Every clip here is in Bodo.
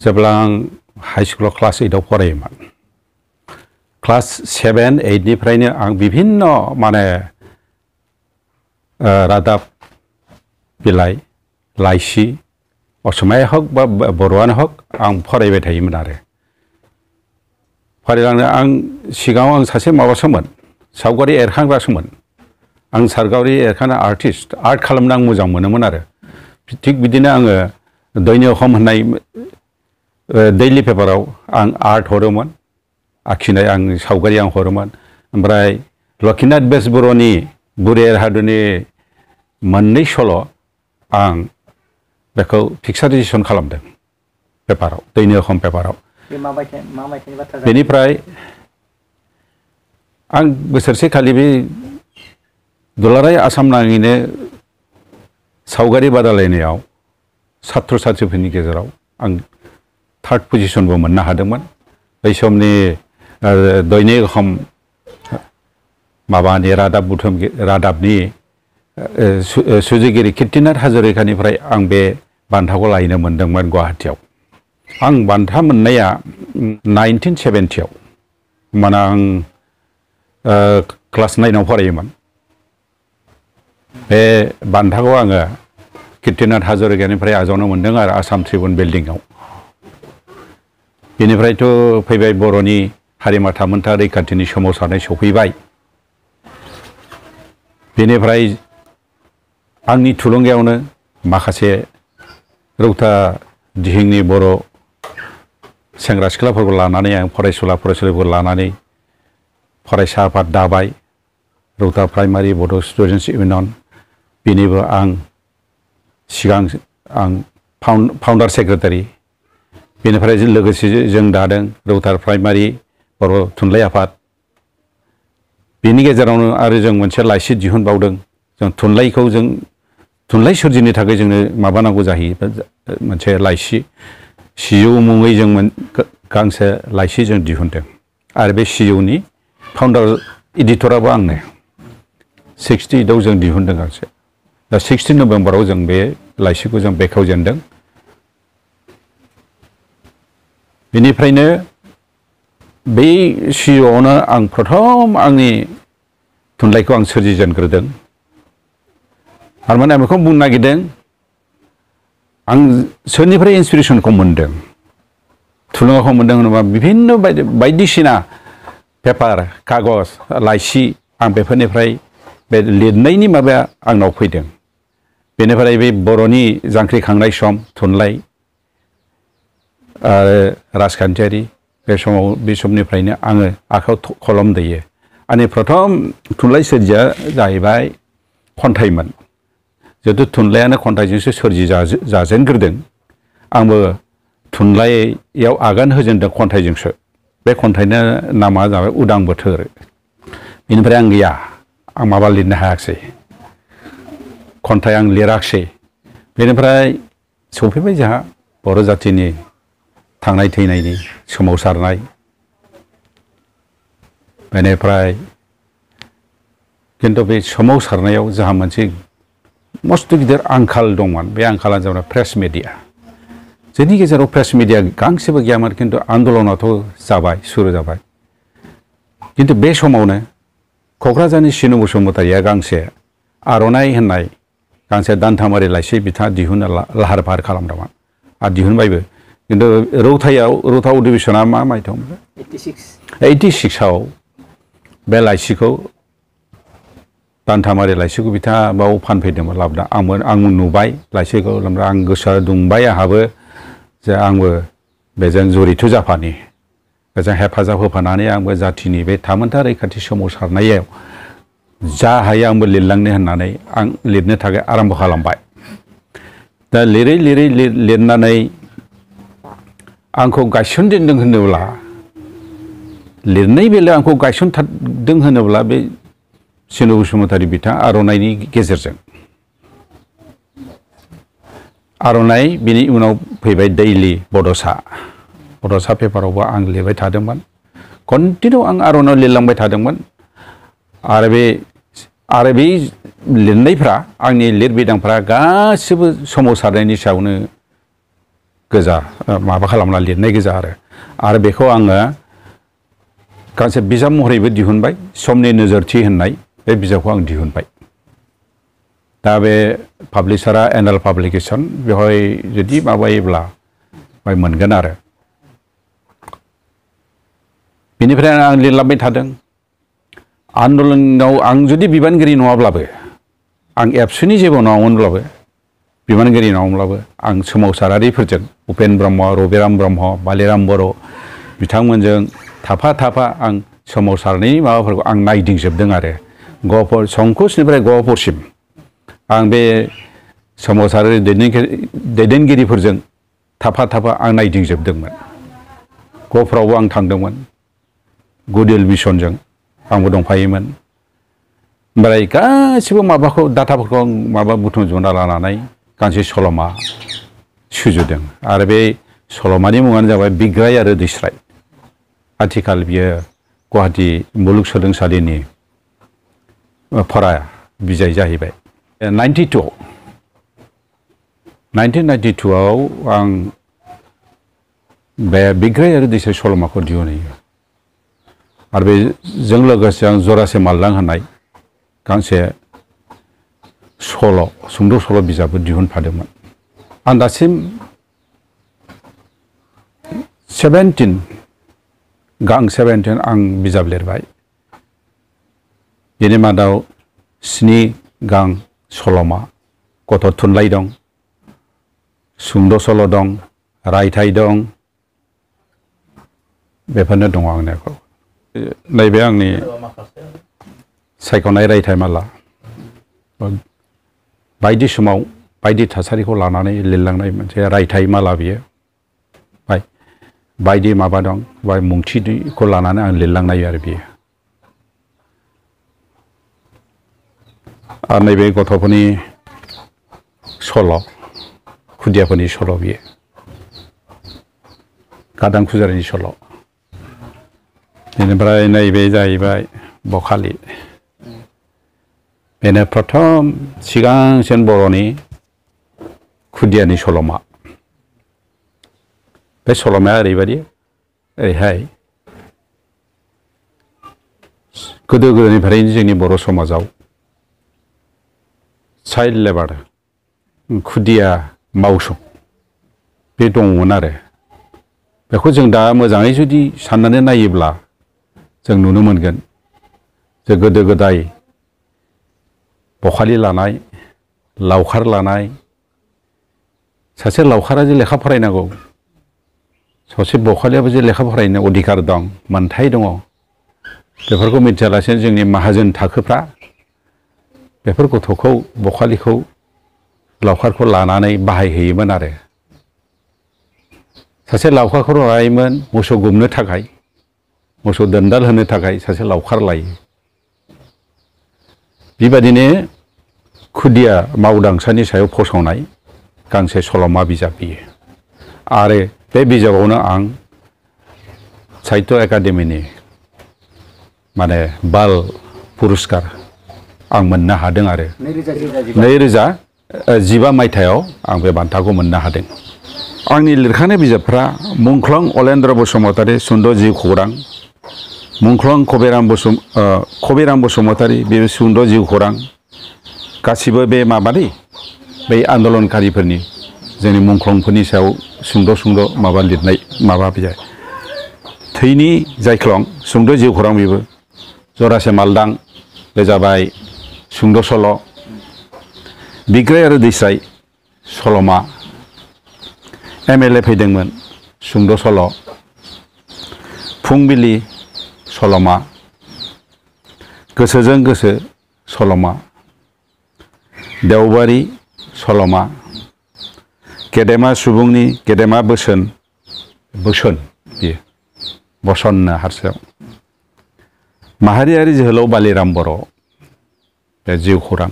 जेब्ला आं हाई स्कुलाव क्लास 8आव फरायोमोन क्लास 7, 8 निफ्रायनो आं विभिन्न माने रादाब बिलाइ लाइसि असमिया हक बा बर'आनो हक आं फरायबाय थायोमोन आरो फरायलांनो आं सिगाङाव आं सासे माबासोमोन सावगारि एरखांग्रासोमोन आं सावगारि एरखांनो आर्टिस्ट आर्ट खालामनो आं मोजां मोनोमोन आरो थिग बिदिनो आङो दैनिक अखम होननाय दैलि पेपाराव आं आर्ट हरोमोन आखिनाय आं सावगारि आं हरोमोन ओमफ्राय लक्ष्मीनाथ बेजबर'नि बुरेर हादरनि मोननै सल' आं बेखौ पिक्साराइजेसन खालामदों पेपाराव दैनिक अखम पेपाराव बेनिफ्राय आं बोसोरसे खालि बे दुलाराय आसाम नाङैनो सावगारि बादायलायनायाव छात्र छात्रीफोरनि गेजेराव आं 3rd पजिशनबो मोननो हादोंमोन बै समनि दैनिक अखम माबानि रादाबनि सुजुगिरि कीर्तिनाथ हाजरिकानिफ्राय आं बे बान्थाखौ लायनो मोनदोंमोन गुवाहाटीयाव आं बान्था मोननाया 1970 आव माने आं क्लास 9आव फरायोमोन बे बान्थाखौ आङो कीर्तिनाथ हाजरिकानिफ्राय आजावनो मोनदों आरो आसाम ट्रिबुन बिल्डिंआव बेनिफ्रायथ' फैबाय बर'नि हारिमा थामोनथा रैखाथिनि सोमावसारनाय सफैबाय बेनिफ्राय आंनि थुलुंगायावनो माखासे रौता दिहिंनि बर' सेंग्रा सिख्लाफोरखौ लानानै आं फरायसुलाफोरखौ लानानै फरायसा आफाद दाबाय रौता प्राइमारि बड' स्टुडेन्टस इउनियन बेनिबो आं सिगां आं फाउन्डार सेक्रेटारि बेनिफ्राय लोगोसे जों दादों रौता प्राइमारि बर' थुनलाइ आफाद बेनि गेजेरावनो आरो जों मोनसे लाइसि दिहुनबावदों जों थुनलाइ सोरजिनो थाखाय जोंनो माबानांगौ जाहैयो मोनसे लाइसि सिजौ मुङै जों गांसे लाइसि जों दिहुनदों आरो बे सिजौनि फाउन्डार एडिटराबो आंनो 68आव जों दिहुनदों गांसे दा 16 नभेम्बराव जों बे लाइसिखौ जों बेखेवजेनदों बेनिफ्रायनो बै सिजौआवनो आं प्रथम आंनि थुनलाइखौ आं सोरजिजेनग्रोदों थारमाने आं बेखौ बुंनो नागिरदों आं सोरनिफ्राय इन्सपिरेसनखौ मोनदों थुलुंगाखौ मोनदों होनोबा बिभिन्न बायदिसिना पेपार कागज लाइसि आं बेफोरनिफ्राय बे लिरनायनि माबाया आंनाव फैदों बेनिफ्राय बे बर'नि जांख्रिखांनाय सम थुनलाइ आरो राजखान्थियारि बे समनिफ्रायनो आङो आखायाव कलम दैयो आंनि प्रथम थुनलाइ सोरजिया जाहैबाय खन्थाइमोन जिहेतु थुनलाइयानो खन्थाइजोंसो सोरजि जाजेनग्रोदों आंबो थुनलाइयाव आगान होजेनदों खन्थाइजोंसो बे खन्थाइनि नामा जाबाय उदां बोथोर बेनिफ्राय आं गैया आं माबा लिरनो हायाखिसै खन्थाइ आं लिराखिसै बेनिफ्राय सफैबाय जोंहा बर' जाथिनि थांनाय थैनायनि सोमावसारनाय बेनिफ्राय खिन्थु बे सोमावसारनायाव जोंहा मोनसे मस्त गिदिर आंखाल दंमोन बे आंखाला जाबाय प्रेस मिडिया जोंनि गेजेराव प्रेस मिडिया गांसेबो गैयामोन खिन्थु आन्दलनाथ' जाबाय सुरु जाबाय खिन्थु बे समावनो क'क्राझारनि सिनु बसुमतारिया गांसे आर'नाइ होननाय गांसे दानथामारि लाइसि बिथाङा दिहुननो लाहार फाहार खालामदोंमोन आरो दिहुनबायबो खिन्थु रौता अधिवेशना मा मायथाइयाव 86आव बे लाइसिखौ दानथामारि लाइसिखौ बिथाङा बाव फानफैदोंमोन लाबोदों आं नुबाय लाइसिखौ आं गोसोआ दुंबाय आंहाबो जे आंबो बेजों जरित जाफानि बेजों हेफाजाब होफानानै आंबो जाथिनि बे थामोनथा रैखाथि सोमावसारनायाव जा हायो आंबो लिरलांनो होननानै आं लिरनो थाखाय आरम्भ खालामबाय दा लिरै लिरनानै आंखौ गायसनजेनदों होनोब्ला लिरनाय बेलायाव आंखौ गायसनथारदों होनोब्ला बे सिनु बसुमतारि बिथाङा आर'नाइनि गेजेरजों आर'नाइ बिनि उनाव फैबाय दैलि बड'सा पेपारावबो आं लिरबाय थादोंमोन कन्टिनिउ आं आर'नाइयाव लिरलांबाय थादोंमोन आरो बे लिरनायफ्रा आंनि लिरबिदांफ्रा गासिबो सोमावसारनायनि सायावनो गोजा माबा खालामना लिरनाय गोजा आरो बेखौ आङो गांसे बिजाब महरैबो दिहुनबाय समनि नोजोरथि होननाय बे बिजाबखौ आं दिहुनबाय दा बे पाब्लिसारा एनुवेल पाब्लिकेसन बेवहाय जुदि माबायोब्ला बाय मोनगोन आरो बेनिफ्राय आं लिरलांबाय थादों आन्दलनाव आं जुदि बिबानगिरि नङाब्लाबो आं एबसुनि जेबो नङामोनब्लाबो बिबानगिरि नङाब्लाबो आं सोमावसारारिफोरजों उपेन ब्रह्म रबिराम ब्रह्म बालिराम बर' बिथांमोनजों थाफा थाफा आं सोमावसारनायनि माबाफोरखौ आं नायदिंजोबदों आरो गहपुर संकसनिफ्राय गहपुरसिम आं बे सोमावसारारि दैदेनगिरिफोरजों थाफा थाफा आं नायदिंजोबदोंमोन गहपुरावबो आं थांदोंमोन गुदिल मिसनजों आंबो दंफायोमोन ओमफ्राय गासिबो माबाखौ डाटाफोरखौ आं माबा बुथुमजोबना लानानै गांसे सल'मा सुजुदों आरो बे सल'मानि मुङानो जाबाय बिग्राय आरो दैस्राय आथिखाल बियो गुवाहाटी मुलुगसोलोंसालिनि फरा बिजाय जाहैबाय 1992 आव आं बे बिग्राय आरो दैस्राय सल'माखौ दिहुनहैयो आरो बेजों लोगोसे आं जरासे मालदां होननाय गांसे सुंद' सल' बिजाबबो दिहुनफादोंमोन आं दासिम 17 आं बिजाब लिरबाय बेनि मादाव 7 गां सल'मा गथ' थुनलाइ दं सुंद' सल' दं रायथाइ दं बेफोरनो दङ आंनियाव नैबे आंनि सायख'नाय रायथाइमाला बायदि समाव बायदि थासारिखौ लानानै लिरलांनाय मोनसे रायथाइमाला बियो बायदि माबा दं बाय मुंथिखौ लानानै आं लिरलांनाय आरो बियो आरो नैबे गथ'फोरनि सल' खुदियाफोरनि सल' बियो गादां फुजारिनि सल' बेनिफ्राय नैबे जाहैबाय बखालि बेनो प्रथम सिगांसिन बर'नि खुदियानि सल'मा बे सल'माया ओरैबायदि ओरैहाय गोदो गोदायनिफ्रायनो जोंनि बर' समाजाव चाइल्ड लेबार खुदिया मावसं बे दंमोन आरो बेखौ जों दा मोजाङै जुदि साननानै नायोब्ला जों नुनो मोनगोन जे गोदो गोदाय बखालि लानाय लावखार लानाय सासे लावखारा जे लेखा फरायनांगौ सासे बखालियाबो जे लेखा फरायनो अधिकार दं मोनथाय दङ बेफोरखौ मिथियालासेनो जोंनि माहाजोन थाखोफ्रा बेफोर गथ'खौ बखालिखौ लावखारखौ लानानै बाहायहैयोमोन आरो सासे लावखारखौ लायोमोन मोसौ गुमनो थाखाय मोसौ दोनदाल होनो थाखाय सासे लावखार लायो बेबादिनो खुदिया मावदांसानि सायाव फसंनाय गांसे सल'मा बिजाब बियो आरो बे बिजाबावनो आं साहित्य एकाडेमिनि माने बाल पुरस्कार आं मोननो हादों आरो 2015 मायथाइयाव आं बे बान्थाखौ मोननो हादों आंनि लिरखानाय बिजाबफ्रा मुंख्लं अलेन्द्र बसुमतारी सुंद' जिउ खौरां मुंख्लं खबिराम बसुमतारी बे सुंद' जिउ खौरां गासिबो बे माबादै बै आन्दलनकारिफोरनि जोंनि मुंख्लंफोरनि सायाव सुंद' माबा लिरनाय माबा बिजाब थैनि जायख्लं सुंद' जिउ खौरां बेबो जरासे मालदां बे जाबाय सुंद' सल' बिग्राय आरो दैस्राय सल'मा MLA फैदोंमोन सुंद' सल' फुंबिलि सल'मा गोसोजों गोसो सल'मा देवबारि सल'मा गेदेमा सुबुंनि गेदेमा बोसोन बियो बसननो हारसायाव माहारियारि जोहोलाव बालिराम बर' बे जिउ खौरां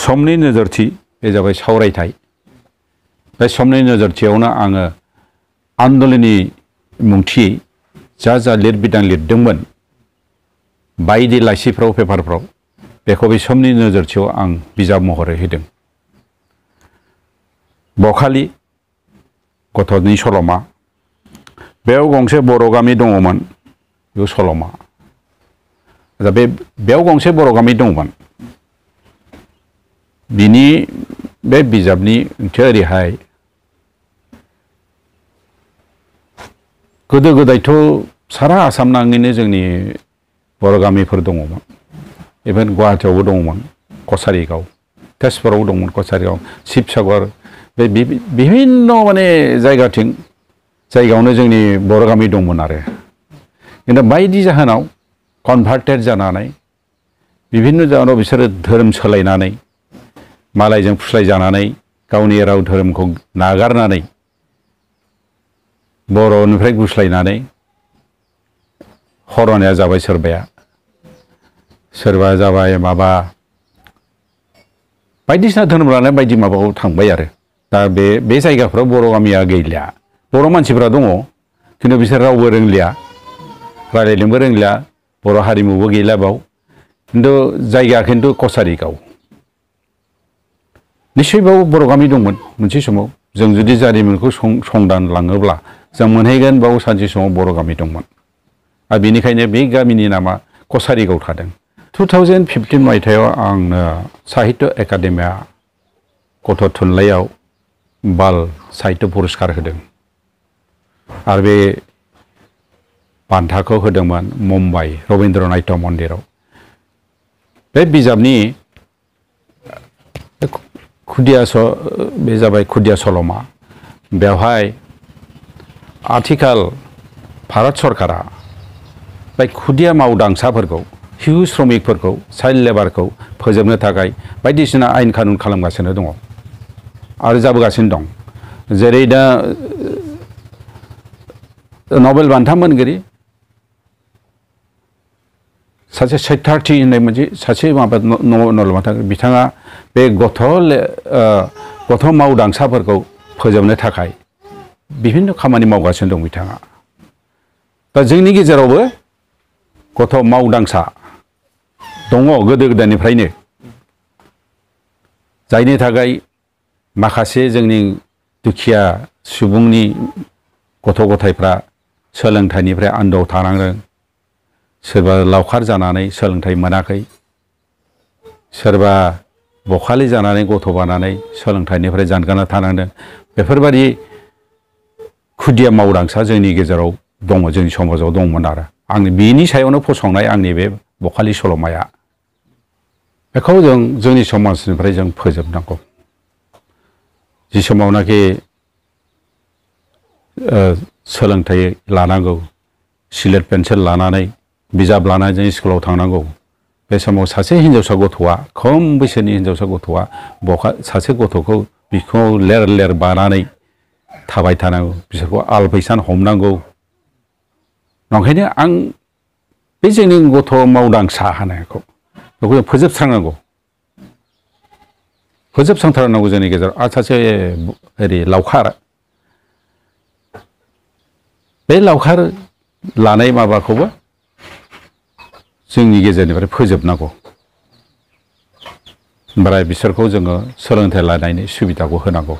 समनि नोजोरथि बे जाबाय सावरायथाय बे समनि नोजोरथियावनो आङो आन्दलननि मुंथियै जा लिरबिदां लिरदोंमोन बायदि लाइसिफ्राव पेपारफ्राव बेखौ बे समनि नोजोरथियाव आं बिजाब महरै होदों बखालि गथ'नि सल'मा बेयाव गंसे बर' गामि दङमोन बेयाव सल'मा दा बेयाव गंसे बर' गामि दंमोन बिनि बे बिजाबनि ओंथिया ओरैहाय गोदो गोदायथ' सारा आसाम नाङैनो जोंनि बर' गामिफोर दङमोन इभेन गुवाहाटियावबो दङमोन कछारिगाव तेजपुराव दंमोन कछारिगाव शिबसागर बे बिभिन्न माने जायगायावनो जोंनि बर' गामि दंमोन आरो खिन्थु बायदि जाहोनाव कनभार्टेड जानानै बिभिन्न जाहोनाव बिसोरो धोरोम सोलायनानै मालायजों फुस्लायजानानै गावनि राव धोरोमखौ नागारनानै बर'निफ्राय गुस्लायनानै हरनाया जाबाय सोरबा जाबाय माबा बायदिसिना धोरोम लानानै बायदि माबायाव थांबाय आरो दा बे जायगाफ्राव बर' गामिया गैलिया बर' मानसिफ्रा दङ खिन्थु बिसोर रावबो रोंलिया रायज्लायनोबो रोंलिया बर' हारिमुबो गैला बाव खिन्थु जायगाया खिन्थु कछारिगाव निश्चय बाव बर' गामि दंमोन मोनसे समाव जों जुदि जारिमिनखौ संदान लाङोब्ला जों मोनहैगोन बाव सानसे समाव बर' गामि दंमोन आरो बेनिखायनो बे गामिनि नामा कछारिगाव थादों 2015 मायथाइयाव आंनो साहित्य एकाडेमिया गथ' थुनलाइयाव बाल साहित्य पुरस्कार होदों आरो बे बान्थाखौ होदोंमोन मुम्बाइ रबीन्द्र नाट्य मन्दिराव बे बिजाबनि बे जाबाय खुदिया सल'मा बेवहाय आथिखाल भारत सरकारा बे खुदिया मावदांसाफोरखौ शिशु श्रमिकफोरखौ चाइल्ड लेबारखौ फोजोबनो थाखाय बायदिसिना आयेन कानुन खालामगासिनो दङ आरो जाबोगासिनो दं जेरै दा नबेल बान्था मोनगिरि सासे सैथार्थी होननाय मोनसे सासे माबा नबेल बान्था बिथाङा बे गथ' मावदांसाफोरखौ फोजोबनो थाखाय बिभिन्न खामानि मावगासिनो दं बिथाङा दा जोंनि गेजेरावबो गथ' मावदांसा दङ गोदो गोदायनिफ्रायनो जायनि थाखाय माखासे जोंनि दुखिया सुबुंनि गथ' गथायफ्रा सोलोंथाइनिफ्राय आन्दोआव थानांदों सोरबा लावखार जानानै सोलोंथाइ मोनाखै सोरबा बखालि जानानै गथ' बानानै सोलोंथाइनिफ्राय जानगारना थानांदों बेफोरबायदि खुदिया मावदांसा जोंनि गेजेराव दङ जोंनि समाजाव दंमोन आरो आंनि बेनि सायावनो फसंनाय आंनि बे बखालि सल'माया बेखौ जोंनि समाजनिफ्राय जों फोजोबनांगौ जि समावनाखि सोलोंथाइ लानांगौ सिलेट पेन्सिल लानानै बिजाब लानानै जों स्कुलाव थांनांगौ बे समाव सासे हिन्जावसा गथ'आ खम बैसोनि हिन्जावसा गथ'आ सासे गथ'खौ बिखुङाव लेर लेर बानानै थाबाय थानांगौ बिसोरखौ आलपैसान हमनांगौ नंखायनो आं बे जोंनि गथ' मावदांसा होनायखौ बेखौ जों फोजोबस्रांथारनांगौ जोंनि गेजेराव आरो सासे ओरै लावखार बे लावखार लानाय माबाखौबो जोंनि गेजेरनिफ्राय फोजोबनांगौ ओमफ्राय बिसोरखौ जोङो सोलोंथाइ लानायनि सुबिदाखौ होनांगौ